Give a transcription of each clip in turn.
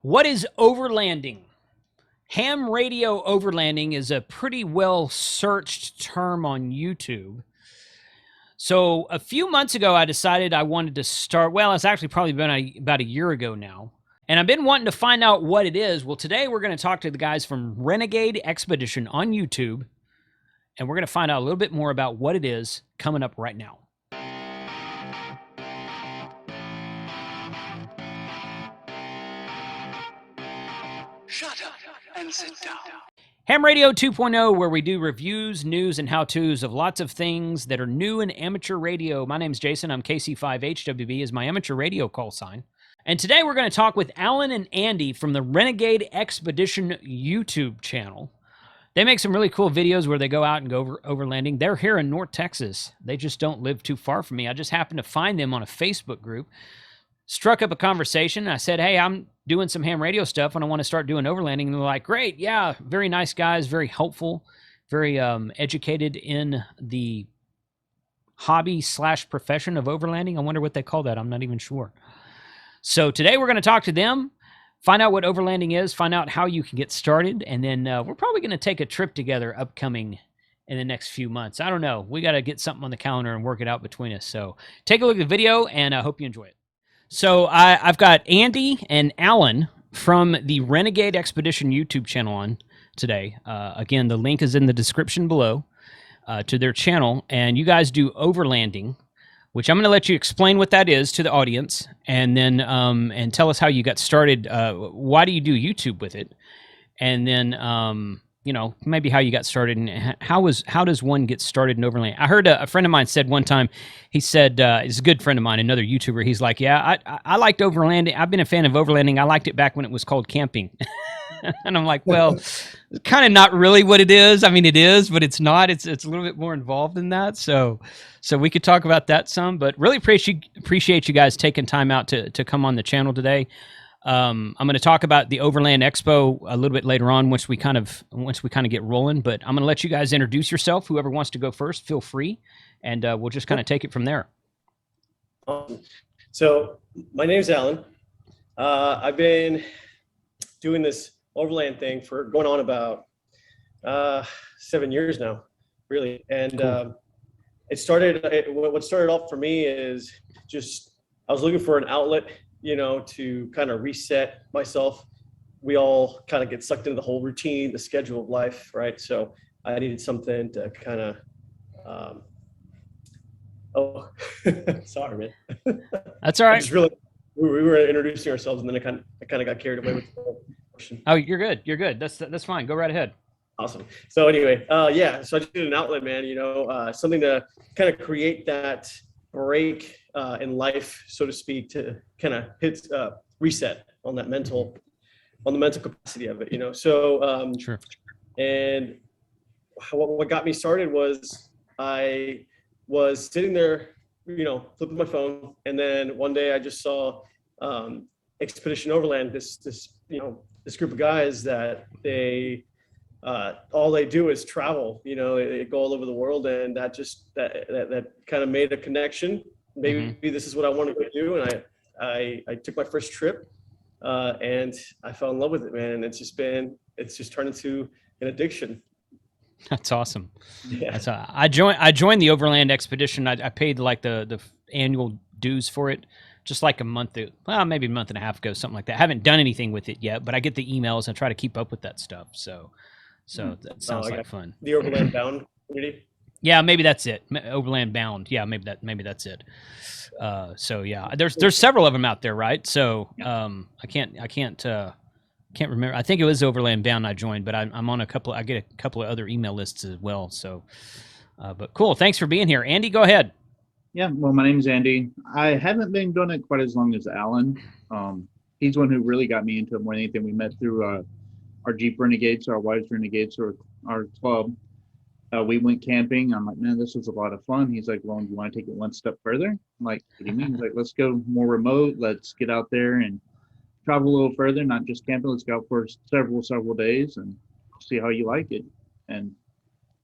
What is overlanding? Ham radio overlanding is a pretty well searched term on YouTube. So a few months ago, I decided I wanted to start. Well, it's actually probably been about a year ago now. And I've been wanting to find out what it is. Well, today we're going to talk to the guys from Renegade Expedition on YouTube. And we're going to find out a little bit more about what it is coming up right now. Shut up and sit down. Ham Radio 2.0, where we do reviews, news, and how-tos of lots of things that are new in amateur radio. My name's Jason. I'm KC5HWB is my amateur radio call sign. And today we're going to talk with Alan and Andy from the Renegade Expedition YouTube channel. They make some really cool videos where they go out and go overlanding. They're here in North Texas. They just don't live too far from me. I just happened to find them on a Facebook group. Struck up a conversation. I said, hey, I'm doing some ham radio stuff and I want to start doing overlanding. And they're like, great, yeah, very nice guys, very helpful, very educated in the hobby/profession of overlanding. I wonder what they call that. I'm not even sure. So today we're going to talk to them, find out what overlanding is, find out how you can get started, and then we're probably going to take a trip together upcoming in the next few months. I don't know. We got to get something on the calendar and work it out between us. So take a look at the video, and I hope you enjoy it. So I've got Andy and Alan from the Renegade Expedition YouTube channel on today. Again, the link is in the description below to their channel. And you guys do overlanding, which I'm going to let you explain what that is to the audience. And then and tell us how you got started. Why do you do YouTube with it? And then, you know, maybe how you got started and how does one get started in overland? I heard a friend of mine said one time, he said, it's a good friend of mine, another YouTuber. He's like, yeah, I liked overlanding. I've been a fan of overlanding. I liked it back when it was called camping. And I'm like, well, kind of not really what it is. I mean, it is, but it's not. It's a little bit more involved than that. So we could talk about that some, but really appreciate you guys taking time out to come on the channel today. I'm going to talk about the Overland Expo a little bit later on once we kind of get rolling. But I'm going to let you guys introduce yourself. Whoever wants to go first, feel free, and we'll just kind of take it from there. So my name's Alan. I've been doing this Overland thing for going on about 7 years now, really. And cool. What started off for me is just I was looking for an outlet, you know, to kind of reset myself. We all kind of get sucked into the whole routine, the schedule of life, right? So I needed something to kind of, sorry, man. That's all right. Just really, we were introducing ourselves, and then I kind of got carried away with the question. Oh, you're good. You're good. That's fine. Go right ahead. Awesome. So anyway, yeah. So I just needed an outlet, man. You know, something to kind of create that break in life, so to speak, to kind of hit reset on that mental capacity of it, you know. So sure. And what got me started was I was sitting there, you know, flipping my phone, and then one day I just saw Expedition Overland, this you know, this group of guys that they all they do is travel, you know, they go all over the world, and that kind of made a connection. Maybe this is what I wanted to do, and I took my first trip, and I fell in love with it, man. And it's just turned into an addiction. That's awesome. Yeah. I joined the Overland Expedition. I paid like the annual dues for it, just like maybe a month and a half ago, something like that. I haven't done anything with it yet, but I get the emails and try to keep up with that stuff. So that sounds like fun. The Overland Bound community. Yeah, maybe that's it. Overland Bound. Yeah, maybe that's it. So yeah, there's several of them out there, right? So I can't remember. I think it was Overland Bound I joined, but I'm on I get a couple of other email lists as well. So, but cool. Thanks for being here, Andy. Go ahead. Yeah, well, my name's Andy. I haven't been doing it quite as long as Alan. He's the one who really got me into it more than anything. We met through our Jeep Renegades, our Wives Renegades, or our club. We went camping. I'm like, man, this was a lot of fun. He's like, well, you want to take it one step further? I'm like, what do you mean? He's like, let's go more remote. Let's get out there and travel a little further, not just camping. Let's go out for several days and see how you like it. And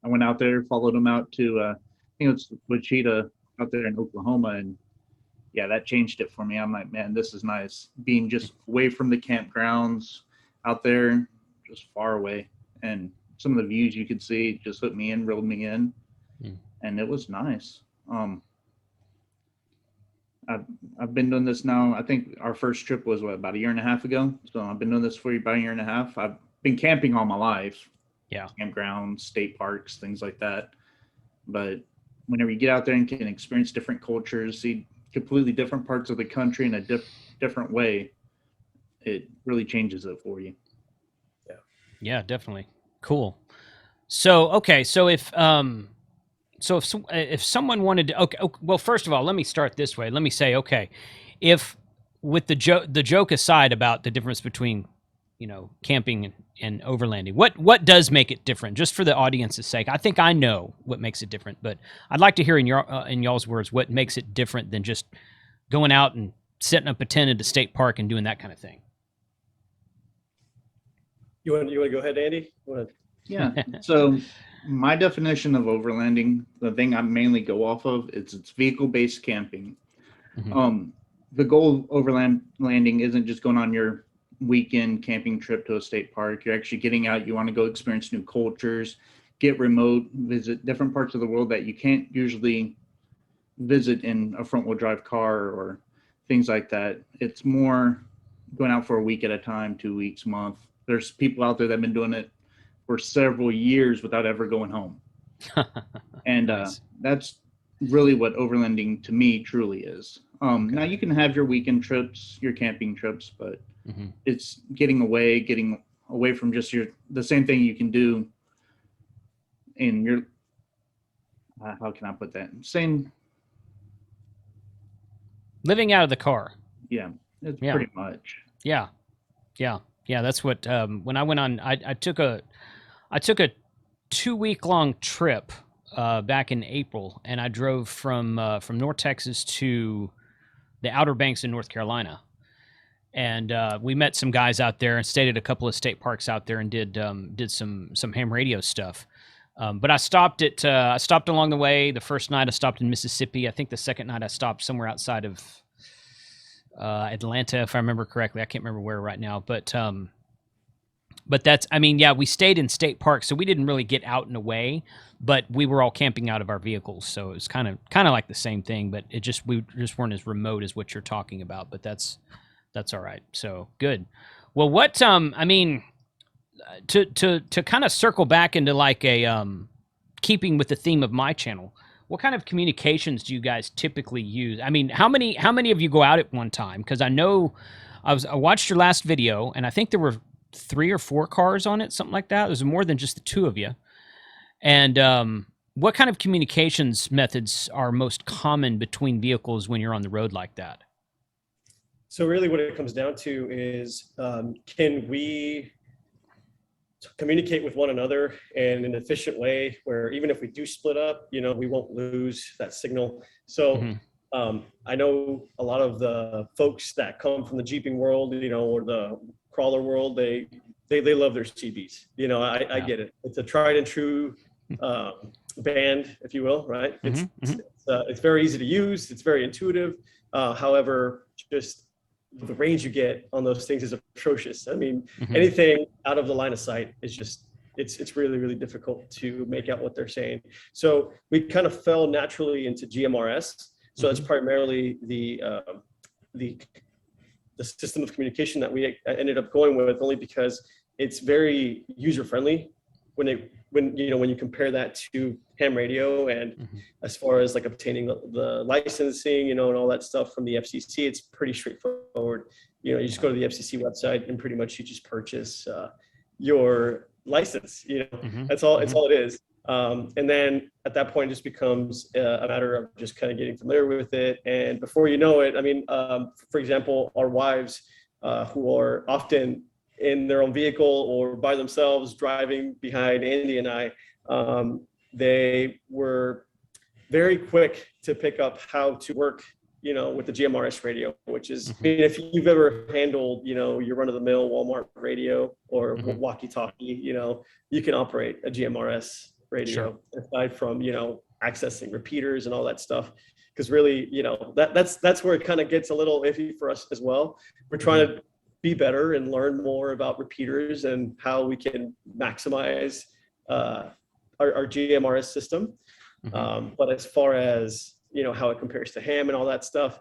I went out there, followed him out to, I think it's Wichita out there in Oklahoma, and yeah, that changed it for me. I'm like, man, this is nice. Being just away from the campgrounds, out there, just far away. And some of the views you could see just hooked me in, reeled me in. Mm. And it was nice. I've been doing this now. I think our first trip was about a year and a half ago. So I've been doing this for about a year and a half. I've been camping all my life. Yeah. Campgrounds, state parks, things like that. But whenever you get out there and can experience different cultures, see completely different parts of the country in a different way, it really changes it for you. Yeah, definitely. Cool. So, okay. So if someone wanted to, okay, well, first of all, let me start this way. Let me say, okay, if with the joke aside about the difference between, camping and overlanding, what does make it different? Just for the audience's sake, I think I know what makes it different, but I'd like to hear in y'all's words what makes it different than just going out and setting up a tent at a state park and doing that kind of thing. You want to go ahead, Andy? Yeah. So my definition of overlanding, the thing I mainly go off of, is it's vehicle-based camping. Mm-hmm. The goal of overlanding isn't just going on your weekend camping trip to a state park. You're actually getting out. You want to go experience new cultures, get remote, visit different parts of the world that you can't usually visit in a front-wheel drive car or things like that. It's more going out for a week at a time, 2 weeks, month. There's people out there that have been doing it for several years without ever going home. And Nice. That's really what overlanding to me truly is. Now you can have your weekend trips, your camping trips, but Mm-hmm. it's getting away from just the same thing you can do in your, how can I put that? Same. Living out of the car. Yeah, it's Yeah. pretty much. Yeah. That's what when I went on. I took a 2-week long trip back in April, and I drove from North Texas to the Outer Banks in North Carolina, and we met some guys out there and stayed at a couple of state parks out there and did some ham radio stuff. But I stopped along the way. The first night I stopped in Mississippi. I think the second night I stopped somewhere outside of Atlanta, if I remember correctly. I can't remember where right now, but that's, we stayed in state parks, so we didn't really get out and away, but we were all camping out of our vehicles, so it was kind of like the same thing, but we just weren't as remote as what you're talking about. But that's all right. So good. Well, what to kind of circle back into like a keeping with the theme of my channel, what kind of communications do you guys typically use? I mean, how many of you go out at one time? Because I know I watched your last video, and I think there were 3 or 4 cars on it, something like that. There's more than just the 2 of you. And what kind of communications methods are most common between vehicles when you're on the road like that? So really what it comes down to is, can we communicate with one another in an efficient way where even if we do split up, we won't lose that signal. So Mm-hmm. I know a lot of the folks that come from the Jeeping world, or the crawler world, they love their CBs. I get it. It's a tried and true band, if you will, right? It's very easy to use. It's very intuitive. However, just the range you get on those things is atrocious. I mean, anything out of the line of sight is just, it's really, really difficult to make out what they're saying. So we kind of fell naturally into GMRS. So it's primarily the system of communication that we ended up going with, only because it's very user friendly when you compare that to ham radio, and as far as like obtaining the licensing, and all that stuff from the FCC, it's pretty straightforward. You just go to the FCC website and pretty much you just purchase your license. That's all. It's all it is. And then at that point, it just becomes a matter of just kind of getting familiar with it. And before you know it, for example, our wives who are often in their own vehicle or by themselves driving behind Andy and I, they were very quick to pick up how to work, with the GMRS radio, which is, if you've ever handled, your run-of-the-mill Walmart radio or walkie-talkie, you can operate a GMRS radio. Sure. Aside from, accessing repeaters and all that stuff. because really, that's where it kind of gets a little iffy for us as well. We're trying to be better and learn more about repeaters and how we can maximize our GMRS system. But as far as, how it compares to ham and all that stuff,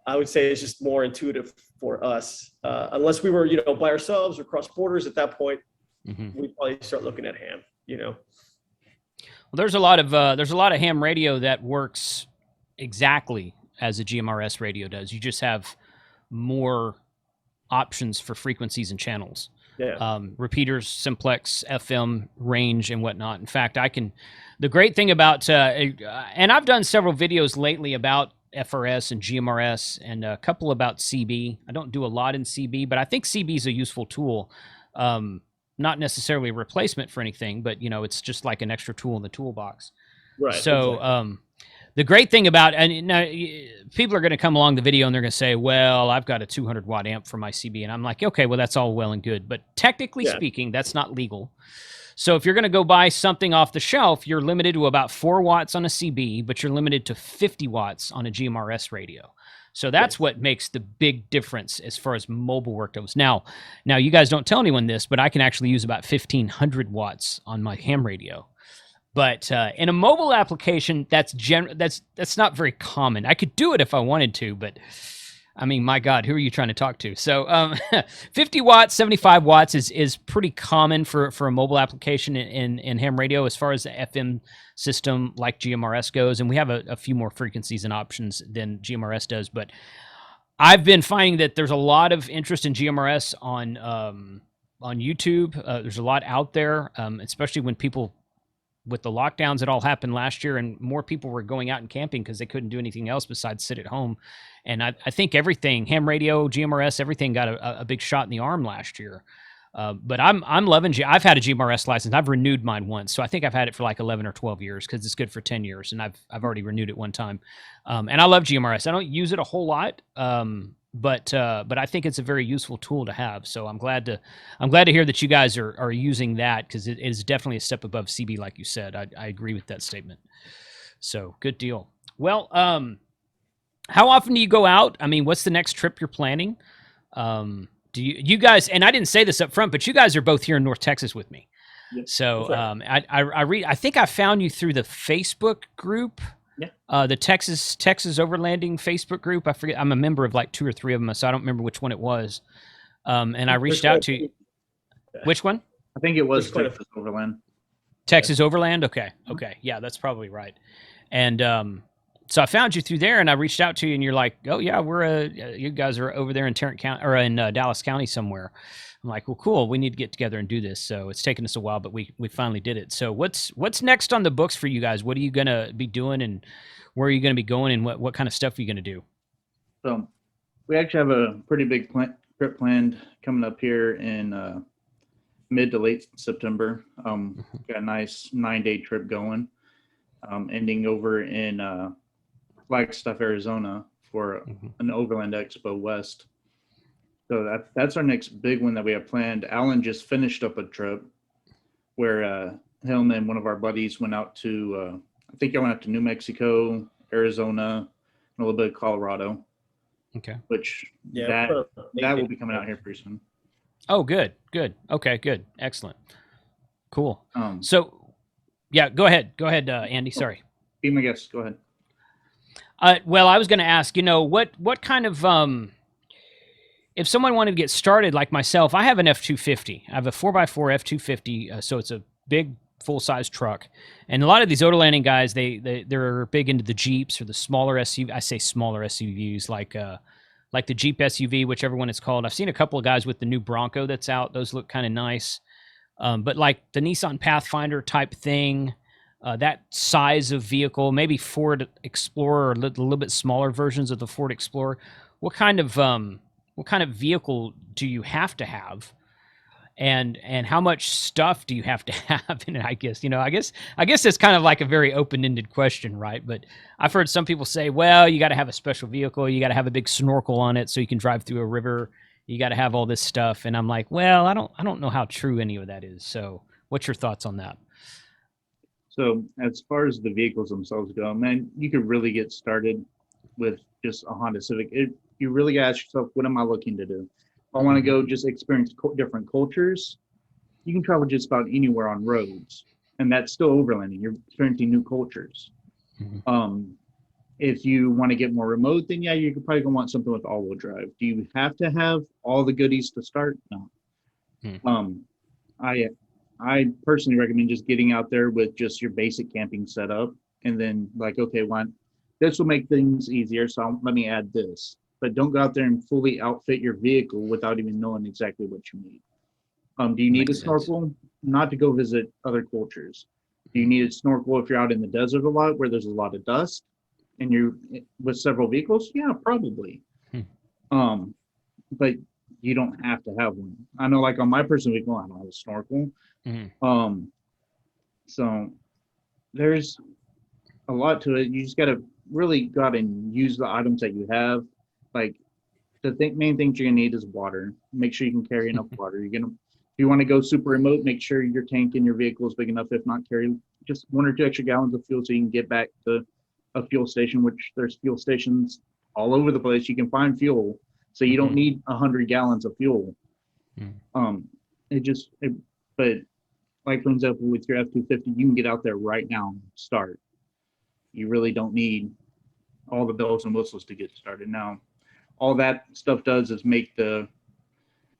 I would say it's just more intuitive for us. Unless we were, by ourselves or cross borders at that point, we'd probably start looking at ham, Well, there's a lot of ham radio that works exactly as a GMRS radio does. You just have more options for frequencies and channels. Yeah. Repeaters, simplex, FM, range, and whatnot. In fact, the great thing about, and I've done several videos lately about FRS and GMRS and a couple about CB. I don't do a lot in CB, but I think CB is a useful tool. Not necessarily a replacement for anything, but it's just like an extra tool in the toolbox. Right. So, exactly. The great thing about, and now people are going to come along the video and they're going to say, well, I've got a 200 watt amp for my CB. And I'm like, okay, well, that's all well and good. But technically speaking, that's not legal. So if you're going to go buy something off the shelf, you're limited to about 4 watts on a CB, but you're limited to 50 watts on a GMRS radio. So that's what makes the big difference as far as mobile work goes. Now you guys don't tell anyone this, but I can actually use about 1,500 watts on my ham radio. But in a mobile application, that's not very common. I could do it if I wanted to, but I mean, my God, who are you trying to talk to? So 50 watts, 75 watts is pretty common for a mobile application in ham radio as far as the FM system like GMRS goes. And we have a few more frequencies and options than GMRS does. But I've been finding that there's a lot of interest in GMRS on YouTube. There's a lot out there, especially when people, with the lockdowns that all happened last year, and more people were going out and camping because they couldn't do anything else besides sit at home. And I think everything, ham radio, GMRS, everything got a big shot in the arm last year. But I'm loving I've had a GMRS license. I've renewed mine once. So I think I've had it for like 11 or 12 years because it's good for 10 years. And I've already renewed it one time. And I love GMRS. I don't use it a whole lot. But I think it's a very useful tool to have. So I'm glad to hear that you guys are using that, because it is definitely a step above CB, like you said. I agree with that statement. So good deal. Well, how often do you go out? I mean, what's the next trip you're planning? Do you guys? And I didn't say this up front, but you guys are both here in North Texas with me. Yep. So I think I found you through the Facebook group. Yeah. The Texas Overlanding Facebook group. I forget. I'm a member of like 2 or 3 of them, so I don't remember which one it was. And I reached out to you. Which one? I think it was Texas Overland. Texas Overland. Okay. Yeah, that's probably right. And so I found you through there, and I reached out to you, and you're like, "Oh yeah, you guys are over there in Tarrant County or in Dallas County somewhere." I'm like, "Well, cool. We need to get together and do this." So it's taken us a while, but we finally did it. So what's next on the books for you guys? What are you gonna be doing, and where are you gonna be going, and what kind of stuff are you gonna do? So we actually have a pretty big trip planned coming up here in mid to late September. Got a nice 9-day trip going, ending over in Flagstaff, Arizona for an Overland Expo West. So that's our next big one that we have planned. Alan just finished up a trip where him and one of our buddies went out to, I think I went out to New Mexico, Arizona, and a little bit of Colorado. Okay. Which that will be coming out here pretty soon. Oh, good. Okay, good. Excellent. Cool. So, yeah, go ahead, Andy. Sorry. Be my guest. Go ahead. Well, I was going to ask, what kind of, if someone wanted to get started like myself, I have an F-250. I have a 4x4 F-250, so it's a big full-size truck. And a lot of these Overlanding guys, they're big into the Jeeps or the smaller SUV. I say smaller SUVs, like the Jeep SUV, whichever one it's called. I've seen a couple of guys with the new Bronco that's out. Those look kind of nice. But like the Nissan Pathfinder type thing, that size of vehicle, maybe Ford Explorer or a little bit smaller versions of the Ford Explorer. What kind of vehicle do you have to have, and how much stuff do you have to have in it? I guess it's kind of like a very open-ended question, right? But I've heard some people say, well, you got to have a special vehicle, you got to have a big snorkel on it so you can drive through a river, you got to have all this stuff, and I'm like, well, I don't know how true any of that is. So what's your thoughts on that? So as far as the vehicles themselves go, man, you could really get started with just a Honda Civic. You really gotta ask yourself, what am I looking to do? If I want to go just experience different cultures, you can travel just about anywhere on roads, and that's still overlanding. You're experiencing new cultures. If you want to get more remote, then yeah, you could probably want something with all-wheel drive. Do you have to have all the goodies to start? No. I personally recommend just getting out there with just your basic camping setup, and then like, okay, this will make things easier, so let me add this. But don't go out there and fully outfit your vehicle without even knowing exactly what you need. Do you need a snorkel? Not to go visit other cultures. Do you need a snorkel if you're out in the desert a lot where there's a lot of dust and you're with several vehicles? Yeah, probably. But you don't have to have one. I know, like on my personal vehicle, I don't have a snorkel. So there's a lot to it. You just gotta really go out and use the items that you have. Like the main things you're gonna need is water. Make sure you can carry enough water. If you want to go super remote, make sure your tank in your vehicle is big enough. If not, carry just 1 or 2 extra gallons of fuel so you can get back to a fuel station, which there's fuel stations all over the place. You can find fuel, so you don't need 100 gallons of fuel. But like for example, with your F-250, you can get out there right now and start. You really don't need all the bells and whistles to get started. Now, all that stuff does is make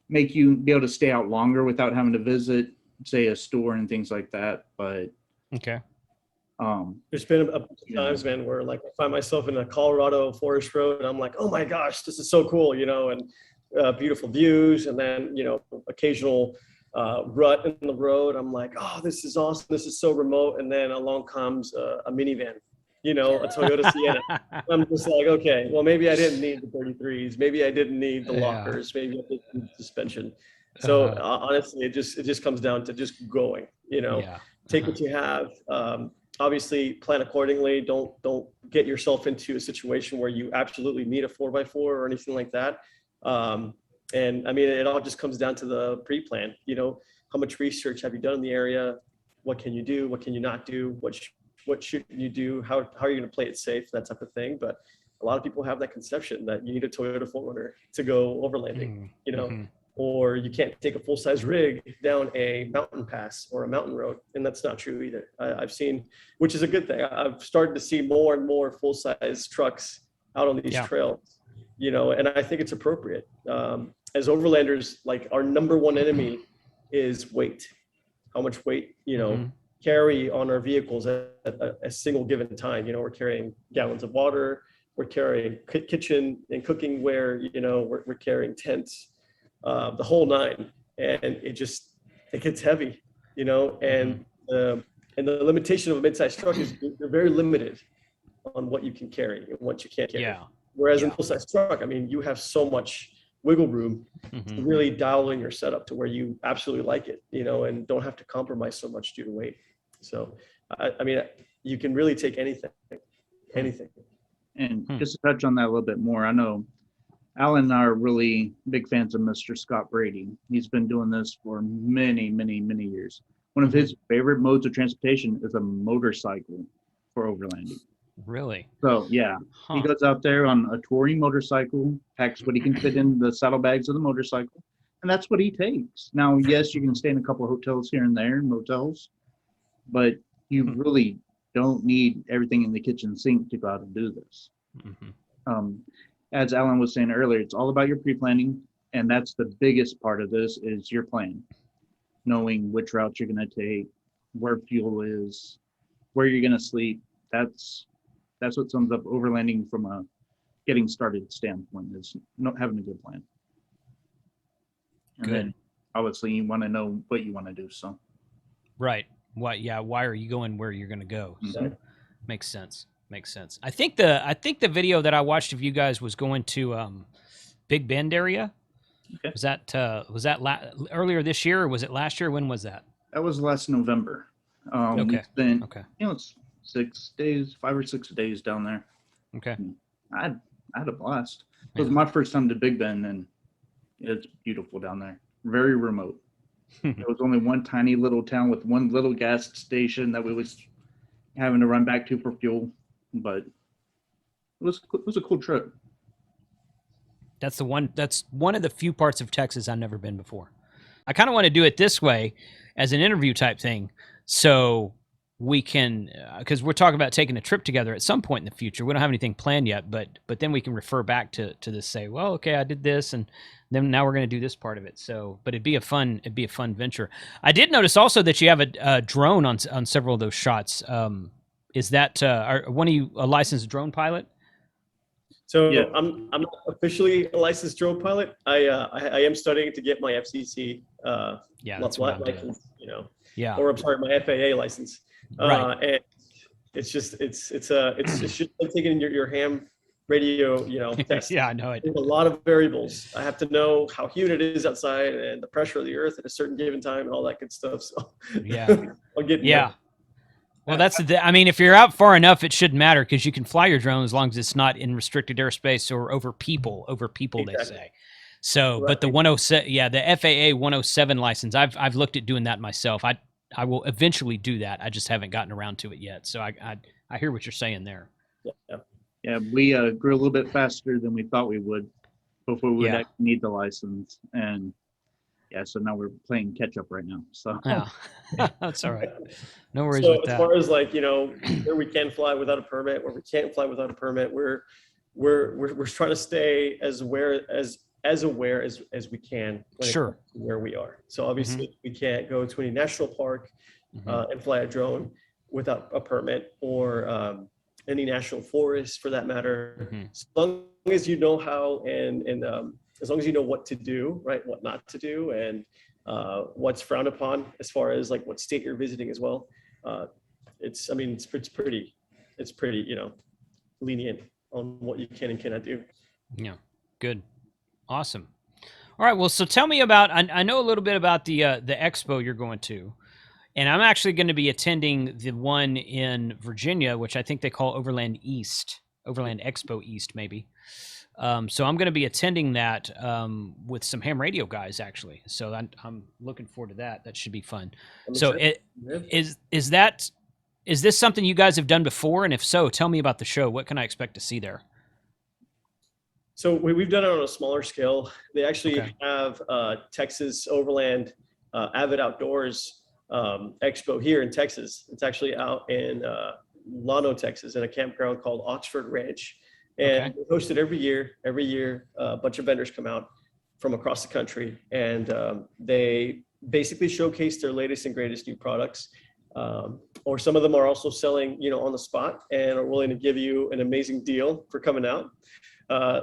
you be able to stay out longer without having to visit, say, a store and things like that. But there's been a bunch of times, man, where like I find myself in a Colorado forest road and I'm like, oh my gosh, this is so cool, and beautiful views, and then occasional rut in the road. I'm like, oh, this is awesome, this is so remote, and then along comes a minivan, a Toyota Sienna. I'm just like, okay, well, maybe I didn't need the 33s, maybe I didn't need the lockers, maybe I didn't need suspension. So honestly, it just comes down to just going, take what you have. Obviously plan accordingly. Don't get yourself into a situation where you absolutely need a 4x4 or anything like that. And I mean, it all just comes down to the pre-plan. How much research have you done in the area? What can you do? What can you not do? What shouldn't you do? How are you going to play it safe? That type of thing. But a lot of people have that conception that you need a Toyota 4Runner to go overlanding, or you can't take a full-size rig down a mountain pass or a mountain road. And that's not true either. I've seen, which is a good thing. I've started to see more and more full-size trucks out on these trails, and I think it's appropriate. As overlanders, like our number one enemy is weight. How much weight, carry on our vehicles at a single given time. We're carrying gallons of water, we're carrying kitchen and cooking ware, we're carrying tents, the whole nine, and it gets heavy, and the limitation of a mid-sized truck is you're very limited on what you can carry and what you can't carry. Whereas in a full-size truck, I mean, you have so much wiggle room to really dial in your setup to where you absolutely like it, and don't have to compromise so much due to weight. So, I mean, you can really take anything. And just to touch on that a little bit more, I know Alan and I are really big fans of Mr. Scott Brady. He's been doing this for many, many, many years. One of his favorite modes of transportation is a motorcycle for overlanding. Really? So, yeah, he goes out there on a touring motorcycle, packs what he can fit in the saddlebags of the motorcycle, and that's what he takes. Now, yes, you can stay in a couple of hotels here and there, motels, but you really don't need everything in the kitchen sink to go out and do this. As Alan was saying earlier, it's all about your pre-planning, and that's the biggest part of this is your plan. Knowing which routes you're going to take, where fuel is, where you're going to sleep. That's what sums up overlanding from a getting started standpoint, is not having a good plan. And then obviously you want to know what you want to do. So right. Why are you going where you're going to go? So makes sense. I think the video that I watched of you guys was going to Big Bend area. Okay. Was that earlier this year, or was it last year? When was that? That was last November. We spent, it's 6 days, 5 or 6 days down there. Okay. I had a blast. It was my first time to Big Bend, and it's beautiful down there. Very remote. There was only one tiny little town with one little gas station that we was having to run back to for fuel, but it was a cool trip. That's one of the few parts of Texas I've never been before. I kind of want to do it this way as an interview type thing, so we can, because we're talking about taking a trip together at some point in the future. We don't have anything planned yet, but then we can refer back to this, say, well, okay, I did this, and then now we're going to do this part of it. So, but it'd be a fun venture. I did notice also that you have a drone on several of those shots. Is that are one of you a licensed drone pilot? So Yeah. I'm not officially a licensed drone pilot. I am studying to get my FCC Yeah, that's what I'm doing. license, you know, Yeah, or I'm sorry, my FAA license. Right. And it's just like taking your ham radio, you know, test. yeah, I know it. There's a lot of variables. I have to know how humid it is outside and the pressure of the earth at a certain given time and all that good stuff. So Yeah. I'll get Yeah. Well, that's I mean, if you're out far enough, it shouldn't matter because you can fly your drone as long as it's not in restricted airspace or over people, Exactly. they say. So, Right. But the 107, yeah, the FAA 107 license, I've looked at doing that myself. I will eventually do that. I just haven't gotten around to it yet. So I hear what you're saying there. Yeah. Yeah, we grew a little bit faster than we thought we would before we would Yeah. actually need the license, and yeah, so now we're playing catch up right now. So Yeah, that's all right. No worries So with as that. far as like, you know, where we can fly without a permit, where we can't fly without a permit, we're trying to stay as aware as we can when it Sure. comes to where we are. So obviously we can't go to any national park and fly a drone without a permit, or any national forest for that matter. Mhm. As long as you know how and as long as you know what to do, right, what not to do, and what's frowned upon as far as like what state you're visiting as well. It's pretty, you know, lenient on what you can and cannot do. Yeah, good, awesome. All right, well, so tell me about. I know a little bit about the expo you're going to, and I'm actually going to be attending the one in Virginia, which I think they call Overland Expo East, maybe. So I'm going to be attending that with some ham radio guys, actually. So I'm looking forward to that. That should be fun. So is this something you guys have done before? And if so, tell me about the show. What can I expect to see there? So we've done it on a smaller scale. They actually Okay. have Texas Overland Avid Outdoors Expo here in Texas. It's actually out in Llano, Texas, in a campground called Oxford Ranch. And Okay. we host it every year. Every year, a bunch of vendors come out from across the country, and they basically showcase their latest and greatest new products. Or some of them are also selling, you know, on the spot and are willing to give you an amazing deal for coming out.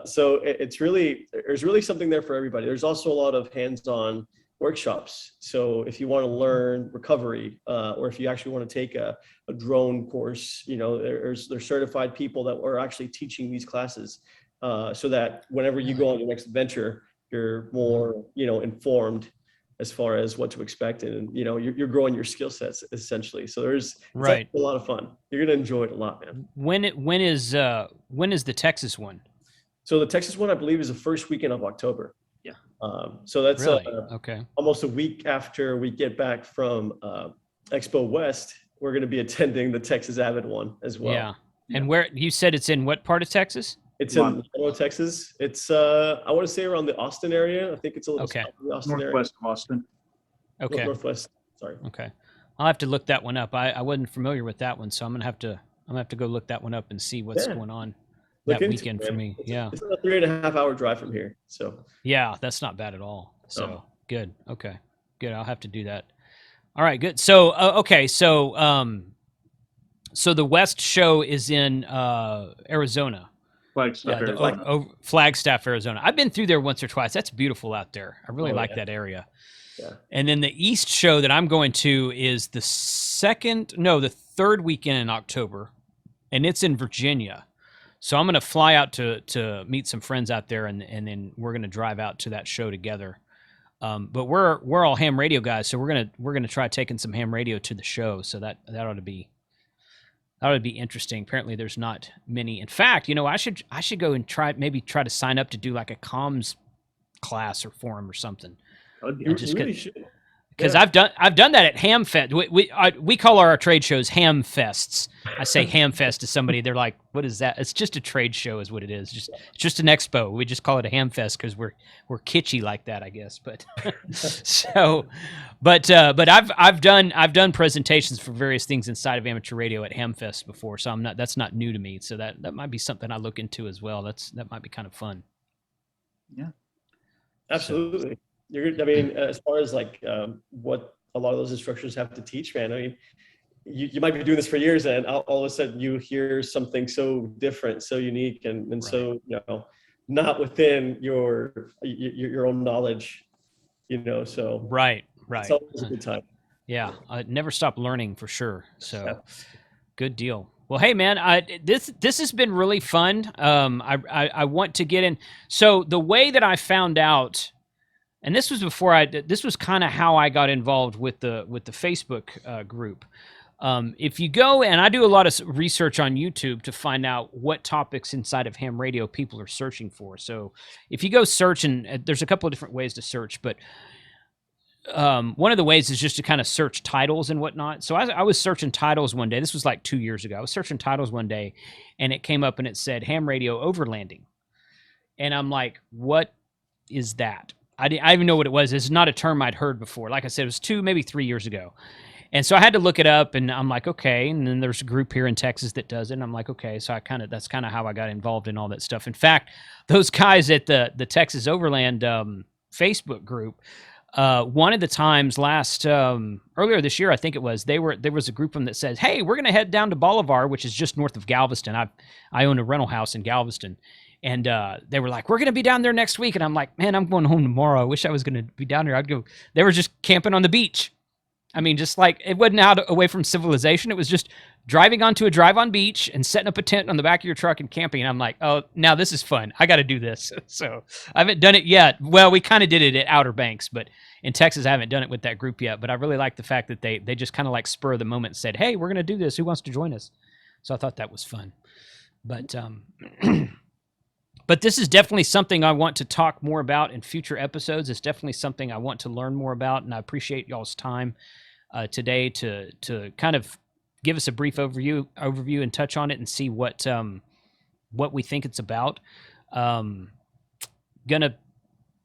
So there's really something there for everybody. There's also a lot of hands-on workshops. So if you want to learn recovery, or if you actually want to take a drone course, you know, there's certified people that are actually teaching these classes, so that whenever you go on your next adventure, you're more, you know, informed as far as what to expect, and you know, you're growing your skill sets essentially. So it's Right. a lot of fun. You're gonna enjoy it a lot, man. When is the Texas one? So the Texas one, I believe, is the first weekend of October. Yeah. So that's Really? Okay. almost a week after we get back from Expo West. We're going to be attending the Texas Avid one as well. Yeah. And where you said it's in what part of Texas? It's in Llano, Texas. It's I want to say around the Austin area. I think it's a little Okay. south of the Austin northwest of Austin. Okay. Northwest. Sorry. Okay. I'll have to look that one up. I wasn't familiar with that one, so I'm gonna have to go look that one up and see what's Yeah. going on Look that into weekend it, for man. me. It's, Yeah. It's a 3.5 hour drive from here. So Yeah, that's not bad at all. So No. good. Okay. Good. I'll have to do that. All right, good. So okay, so the West show is in Arizona. Flagstaff, Yeah, Arizona. Flagstaff, Arizona. I've been through there once or twice. That's beautiful out there. I really Oh, like yeah. that area. Yeah. And then the East show that I'm going to is the third weekend in October, and it's in Virginia. So I'm going to fly out to meet some friends out there, and then we're going to drive out to that show together. But we're all ham radio guys, so we're gonna try taking some ham radio to the show. So that ought to be interesting. Apparently, there's not many. In fact, you know, I should go and try to sign up to do like a comms class or forum or something. That'd be you just really get- should. Because Yeah. I've done that at Ham Fest. We call our trade shows Ham Fests, I say Hamfest to somebody, they're like, "What is that?" It's just a trade show, is what it is. Just an expo. We just call it a Hamfest because we're kitschy like that, I guess. But but I've done presentations for various things inside of amateur radio at Hamfest before, so that's not new to me. So that might be something I look into as well. That might be kind of fun. Yeah, absolutely. I mean, as far as like what a lot of those instructors have to teach, man. I mean, you might be doing this for years, and all of a sudden you hear something so different, so unique, and right. So not within your own knowledge, So right. It's always a good time. Yeah, never stop learning for sure. So good deal. Well, hey man, this has been really fun. I want to get in. So the way that I found out. And this was before this was kind of how I got involved with the Facebook group. If you go, and I do a lot of research on YouTube to find out what topics inside of ham radio people are searching for. So if you go search, and there's a couple of different ways to search, but one of the ways is just to kind of search titles and whatnot. So I was searching titles one day. This was like 2 years ago. I was searching titles one day, and it came up and it said ham radio overlanding. And I'm like, what is that? I didn't even know what it was. It's not a term I'd heard before. Like I said, it was 2, maybe 3 years ago. And so I had to look it up, and I'm like, okay. And then there's a group here in Texas that does it. And I'm like, okay. So that's kind of how I got involved in all that stuff. In fact, those guys at the Texas Overland Facebook group, one of the times earlier this year, I think it was, there was a group of them that says, hey, we're going to head down to Bolivar, which is just north of Galveston. I own a rental house in Galveston. And they were like, we're going to be down there next week. And I'm like, man, I'm going home tomorrow. I wish I was going to be down there. I'd go. They were just camping on the beach. I mean, just like, it wasn't out away from civilization. It was just driving onto a drive-on beach and setting up a tent on the back of your truck and camping. And I'm like, oh, now this is fun. I got to do this. So I haven't done it yet. Well, we kind of did it at Outer Banks, but in Texas, I haven't done it with that group yet. But I really like the fact that they just kind of like spur of the moment said, hey, we're going to do this. Who wants to join us? So I thought that was fun. But but this is definitely something I want to talk more about in future episodes. It's definitely something I want to learn more about, and I appreciate y'all's time today to kind of give us a brief overview and touch on it and see what we think it's about. Gonna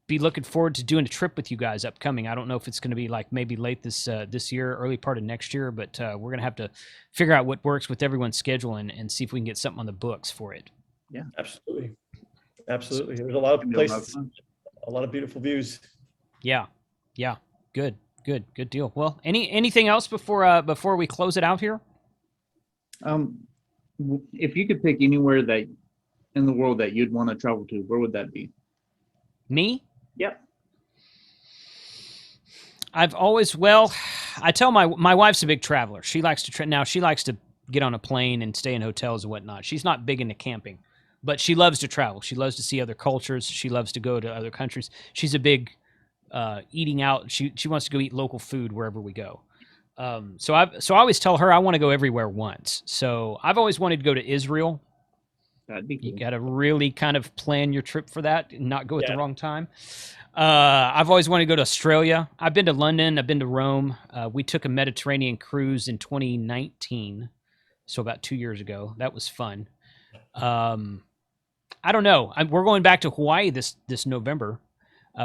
be looking forward to doing a trip with you guys upcoming. I don't know if it's going to be like maybe late this year, early part of next year, but we're gonna have to figure out what works with everyone's schedule and see if we can get something on the books for it. Yeah, absolutely. Absolutely. There's a lot of places, a lot of beautiful views. Yeah. Good deal. Well, anything else before we close it out here? If you could pick anywhere that in the world that you'd want to travel to, where would that be? Me? Yep. I tell my wife's a big traveler. She likes to she likes to get on a plane and stay in hotels and whatnot. She's not big into camping. But she loves to travel. She loves to see other cultures. She loves to go to other countries. She's a big eating out. She wants to go eat local food wherever we go. So I always tell her I want to go everywhere once. So I've always wanted to go to Israel. That'd be cool. You got to really kind of plan your trip for that and not go at the wrong time. I've always wanted to go to Australia. I've been to London. I've been to Rome. We took a Mediterranean cruise in 2019, so about 2 years ago. That was fun. I don't know. We're going back to Hawaii this November.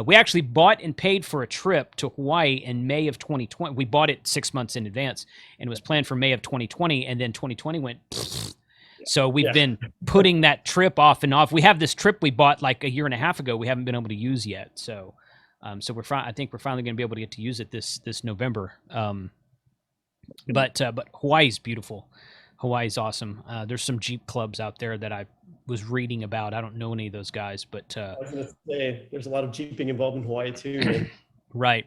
We actually bought and paid for a trip to Hawaii in May of 2020. We bought it 6 months in advance, and it was planned for May of 2020, and then 2020 went. So we've been putting that trip off and off. We have this trip we bought like a year and a half ago. We haven't been able to use yet. So, I think we're finally going to be able to get to use it this November. But Hawaii's beautiful. Hawaii's awesome. There's some Jeep clubs out there that I was reading about. I don't know any of those guys, but I was going to say there's a lot of Jeeping involved in Hawaii too. Right.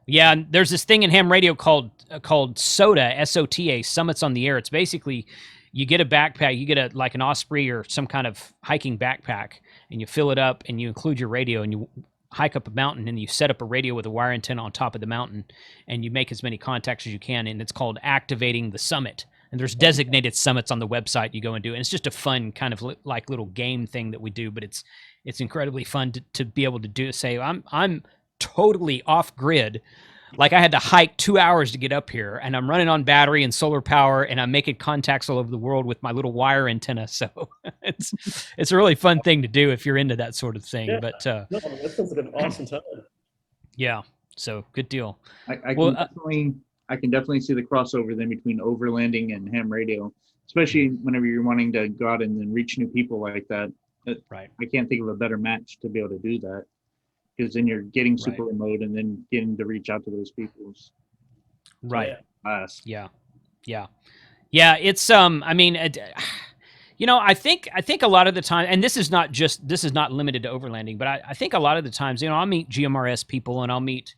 Yeah. There's this thing in ham radio called SOTA, SOTA, Summits on the Air. It's basically you get a backpack, you get like an Osprey or some kind of hiking backpack, and you fill it up and you include your radio and you hike up a mountain and you set up a radio with a wire antenna on top of the mountain and you make as many contacts as you can. And it's called Activating the Summit. And there's designated summits on the website you go and do. And it's just a fun kind of like little game thing that we do, but it's incredibly fun to be able to say, I'm totally off grid. Like I had to hike 2 hours to get up here, and I'm running on battery and solar power, and I'm making contacts all over the world with my little wire antenna. So it's a really fun thing to do if you're into that sort of thing. Yeah. But No, that sounds like an awesome time. yeah, so good deal. I Well, can definitely see the crossover then between overlanding and ham radio, especially whenever you're wanting to go out and then reach new people like that. Right. I can't think of a better match to be able to do that, because then you're getting super remote and then getting to reach out to those people. Right. Yeah. Yeah. It's I mean, you know, I think a lot of the time, and this is not limited to overlanding, but I think a lot of the times, you know, I'll meet GMRS people and I'll meet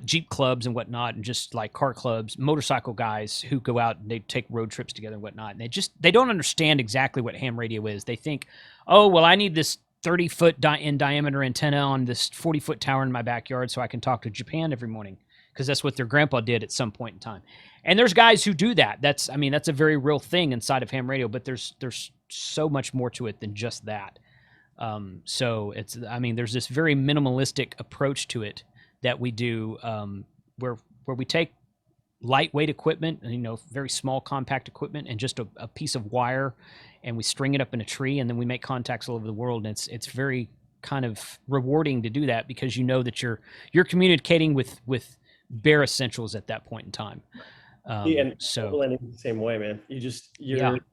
Jeep clubs and whatnot, and just like car clubs, motorcycle guys who go out and they take road trips together and whatnot. And they don't understand exactly what ham radio is. They think, oh, well, I need this 30-foot in diameter antenna on this 40-foot tower in my backyard so I can talk to Japan every morning, because that's what their grandpa did at some point in time. And there's guys who do that. That's a very real thing inside of ham radio, but there's so much more to it than just that. So there's this very minimalistic approach to it that we do, where we take lightweight equipment, you know, very small compact equipment, and just a piece of wire, and we string it up in a tree, and then we make contacts all over the world. And it's very kind of rewarding to do that, because you know that you're communicating with bare essentials at that point in time. And so Overlanding the same way, man. You're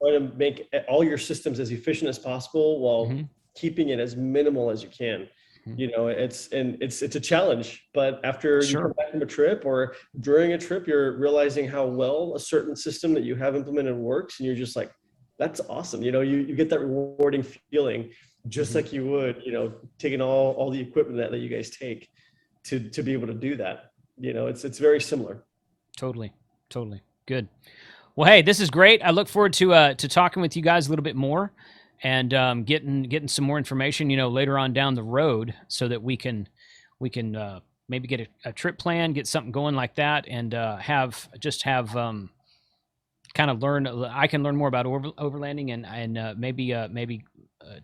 trying to make all your systems as efficient as possible while keeping it as minimal as you can. You know, it's a challenge, but after you come back from a trip or during a trip, you're realizing how well a certain system that you have implemented works, and you're just like, that's awesome. You know, you get that rewarding feeling, just like you would, you know, taking all the equipment that you guys take to be able to do that. You know, it's very similar. Totally good. Well, hey, this is great. I look forward to talking with you guys a little bit more, and getting some more information, you know, later on down the road, so that we can maybe get a trip plan, get something going like that, and kind of I can learn more about overlanding, and maybe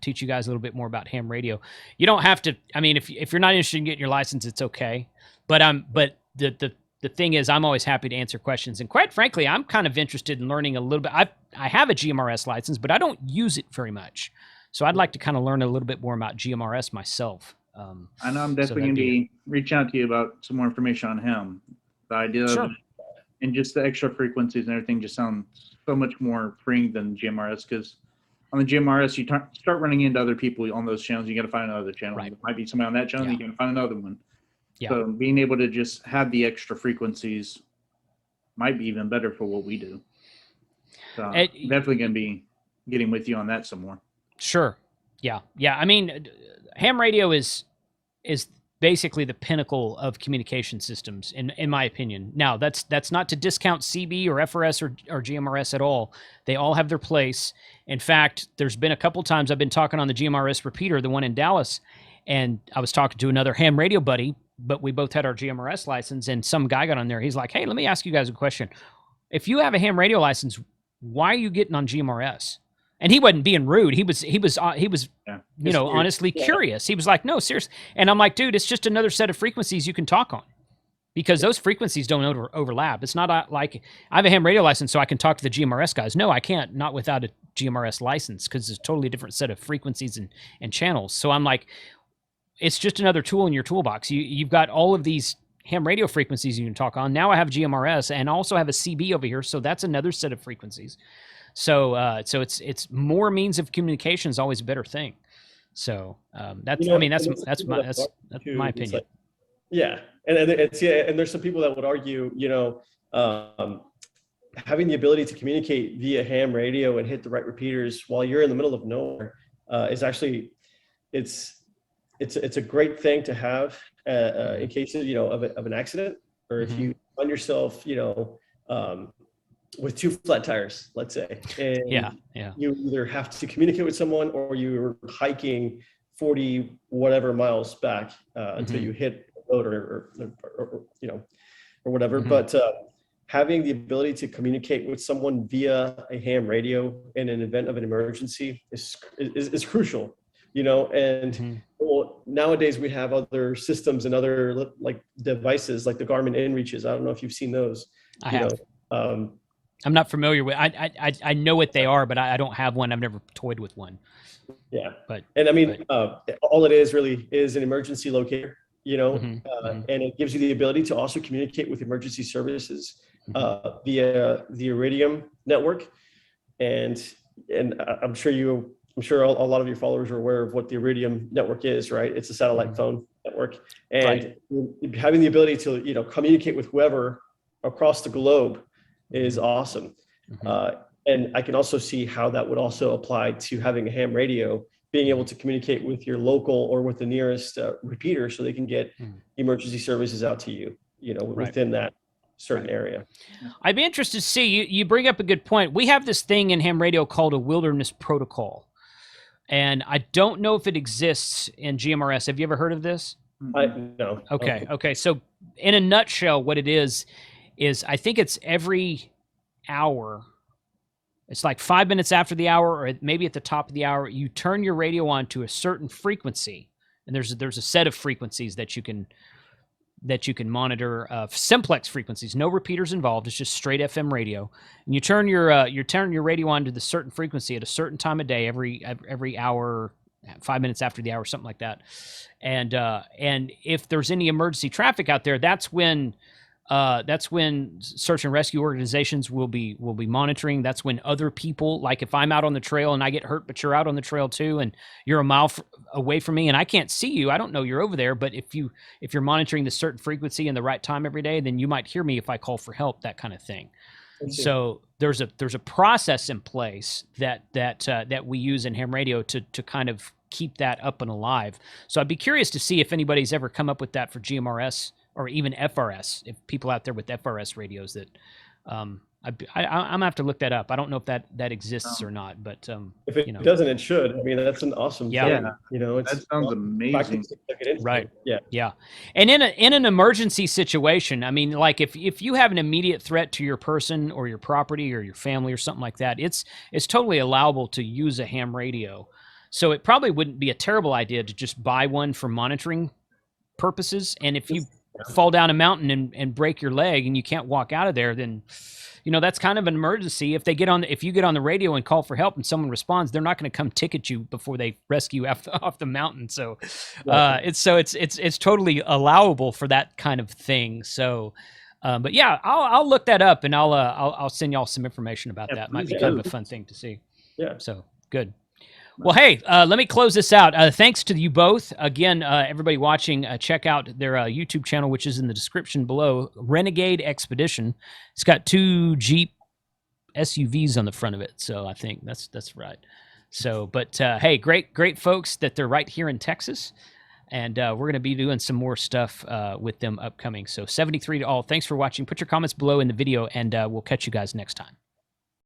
teach you guys a little bit more about ham radio. You don't have to. I mean, if you're not interested in getting your license, it's okay. But the thing is, I'm always happy to answer questions, and quite frankly, I'm kind of interested in learning a little bit. I have a GMRS license, but I don't use it very much, so I'd like to kind of learn a little bit more about GMRS myself. I know I'm definitely going to be reaching out to you about some more information on him. The idea of it, and just the extra frequencies and everything just sounds so much more freeing than GMRS, because on the GMRS, you start running into other people on those channels. You got to find another channel. Right. There might be somebody on that channel. You got to find another one. Yeah. So being able to just have the extra frequencies might be even better for what we do. So definitely going to be getting with you on that some more. Sure. Yeah. I mean, ham radio is basically the pinnacle of communication systems, in my opinion. Now, that's not to discount CB or FRS or GMRS at all. They all have their place. In fact, there's been a couple times I've been talking on the GMRS repeater, the one in Dallas, and I was talking to another ham radio buddy, but we both had our GMRS license, and some guy got on there. He's like, hey, let me ask you guys a question. If you have a ham radio license, why are you getting on GMRS? And he wasn't being rude. He was you know, honestly curious. He was like, no, seriously. And I'm like, dude, it's just another set of frequencies you can talk on, because those frequencies don't overlap. It's not like I have a ham radio license so I can talk to the GMRS guys. No, I can't, not without a GMRS license, because it's a totally different set of frequencies and channels. So I'm like, it's just another tool in your toolbox. You've got all of these ham radio frequencies you can talk on. Now I have GMRS and also have a CB over here, so that's another set of frequencies. So it's more means of communication is always a better thing. So that's my opinion. Like, yeah, and there's some people that would argue, you know, having the ability to communicate via ham radio and hit the right repeaters while you're in the middle of nowhere is actually it's a great thing to have in case of, you know, of an accident, or if you find yourself, you know, with two flat tires, let's say, and you either have to communicate with someone or you're hiking 40 whatever miles back until you hit a road or you know, or whatever. But having the ability to communicate with someone via a ham radio in an event of an emergency is crucial, you know. And well, nowadays we have other systems and other like devices like the Garmin InReaches. I don't know if you've seen those. I have. I'm not familiar with. I know what they are, but I don't have one. I've never toyed with one. Yeah, but I mean, all it is really is an emergency locator, and it gives you the ability to also communicate with emergency services via the Iridium network, and I'm sure a lot of your followers are aware of what the Iridium network is, right? It's a satellite phone network, and having the ability to communicate with whoever across the globe is awesome. And I can also see how that would also apply to having a ham radio, being able to communicate with your local or with the nearest repeater so they can get emergency services out to you, within that certain area. I'd be interested to see, you bring up a good point. We have this thing in ham radio called a wilderness protocol. And I don't know if it exists in GMRS. Have you ever heard of this? No. Okay. So in a nutshell, what it is I think it's every hour. It's like 5 minutes after the hour, or maybe at the top of the hour, you turn your radio on to a certain frequency, and there's a set of frequencies that you can monitor, simplex frequencies, no repeaters involved. It's just straight FM radio, and you turn your radio on to the certain frequency at a certain time of day, every hour, 5 minutes after the hour, something like that. And if there's any emergency traffic out there, that's when search and rescue organizations will be monitoring. That's when other people, like if I'm out on the trail and I get hurt, but you're out on the trail too, and you're a mile away from me and I can't see you, I don't know you're over there, but if you're monitoring the certain frequency and the right time every day, then you might hear me if I call for help, that kind of thing. So there's a process in place that we use in ham radio to kind of keep that up and alive. So I'd be curious to see if anybody's ever come up with that for GMRS or even FRS, if people out there with FRS radios that, I'm gonna have to look that up. I don't know if that exists or not, but if it doesn't, it should. I mean, that's an awesome thing. That sounds amazing. Right. Yeah. And in an emergency situation, I mean, like if you have an immediate threat to your person or your property or your family or something like that, it's totally allowable to use a ham radio. So it probably wouldn't be a terrible idea to just buy one for monitoring purposes. And if you fall down a mountain and break your leg and you can't walk out of there, then that's kind of an emergency. If you get on the radio and call for help and someone responds, they're not going to come ticket you before they rescue you off the mountain. So it's totally allowable for that kind of thing. So but yeah, I'll look that up and I'll send y'all some information about that. Might be kind of a fun thing to see. Yeah. So good. Well, hey, let me close this out. Thanks to you both. Again, everybody watching, check out their YouTube channel, which is in the description below, Renegade Expedition. It's got 2 Jeep SUVs on the front of it, so I think that's right. So, but hey, great folks that they're right here in Texas, and we're going to be doing some more stuff with them upcoming. So 73 to all. Thanks for watching. Put your comments below in the video, and we'll catch you guys next time.